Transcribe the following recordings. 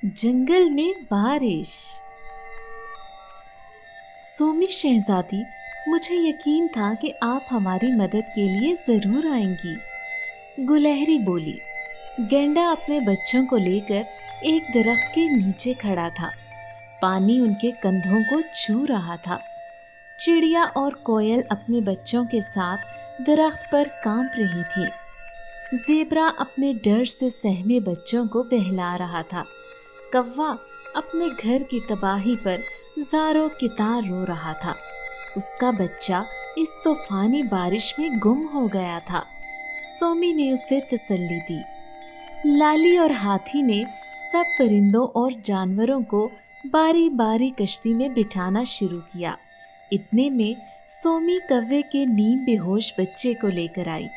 जंगल में बारिश। सोमी शहजादी, मुझे यकीन था कि आप हमारी मदद के लिए जरूर आएंगी। गुलहरी बोली। गेंडा अपने बच्चों को लेकर एक दरख्त के नीचे खड़ा था। पानी उनके कंधों को छू रहा था। चिड़िया और कोयल अपने बच्चों के साथ दरख्त पर कांप रही थी। ज़ेबरा अपने डर से सहमे बच्चों को बहला रहा था। कौवा अपने घर की तबाही पर ज़ारो कितार रो रहा था। उसका बच्चा इस तूफानी बारिश में गुम हो गया था। सोमी ने उसे तसल्ली दी। लाली और हाथी ने सब परिंदों और जानवरों को बारी बारी कश्ती में बिठाना शुरू किया। इतने में सोमी कौवे के नीम बेहोश बच्चे को लेकर आई।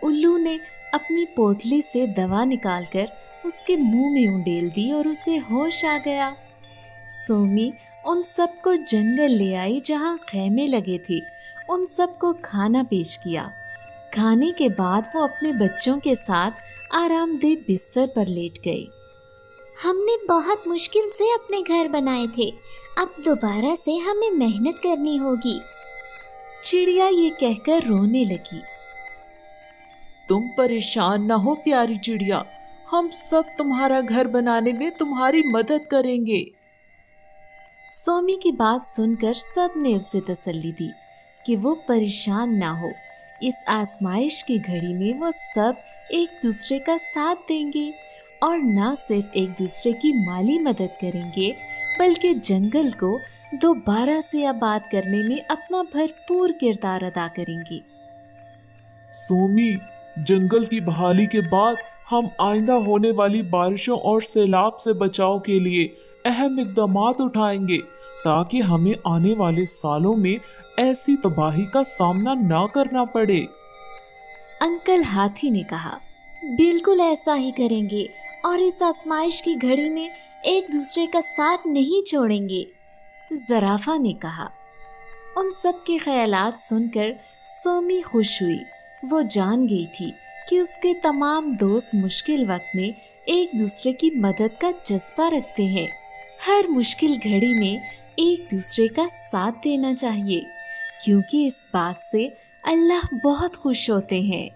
उल्लू ने अपनी पोटली से दवा निकालकर उसके मुंह में उंडेल दी और उसे होश आ गया। सोमी उन सबको जंगल ले आई जहां खैमे लगे थे। उन सबको खाना पेश किया। खाने के बाद वो अपने बच्चों के साथ आरामदेह बिस्तर पर लेट गई। हमने बहुत मुश्किल से अपने घर बनाए थे, अब दोबारा से हमें मेहनत करनी होगी। चिड़िया ये कहकर रोने लगी। तुम परेशान न हो प्यारी चिड़िया, हम सब तुम्हारा घर बनाने में तुम्हारी मदद करेंगे। सोमी की बात सुनकर सब ने उसे तसल्ली दी कि वो परेशान ना हो। इस आजमाइश की घड़ी में वो सब एक दूसरे का साथ देंगे और ना सिर्फ एक दूसरे की माली मदद करेंगे बल्कि जंगल को दोबारा से आबाद करने में अपना भरपूर किरदार अदा करेंगे। सोमी, जंगल की बहाली के बाद हम आइंदा होने वाली बारिशों और सैलाब से बचाव के लिए अहम इक़दामात उठाएंगे ताकि हमें आने वाले सालों में ऐसी तबाही का सामना ना करना पड़े। अंकल हाथी ने कहा। बिल्कुल ऐसा ही करेंगे और इस आजमाइश की घड़ी में एक दूसरे का साथ नहीं छोड़ेंगे। ज़राफ़ा ने कहा। उन सब के ख्यालात सुनकर सोमी खुश हुई। वो जान गई थी कि उसके तमाम दोस्त मुश्किल वक्त में एक दूसरे की मदद का जज्बा रखते हैं। हर मुश्किल घड़ी में एक दूसरे का साथ देना चाहिए, क्योंकि इस बात से अल्लाह बहुत खुश होते हैं।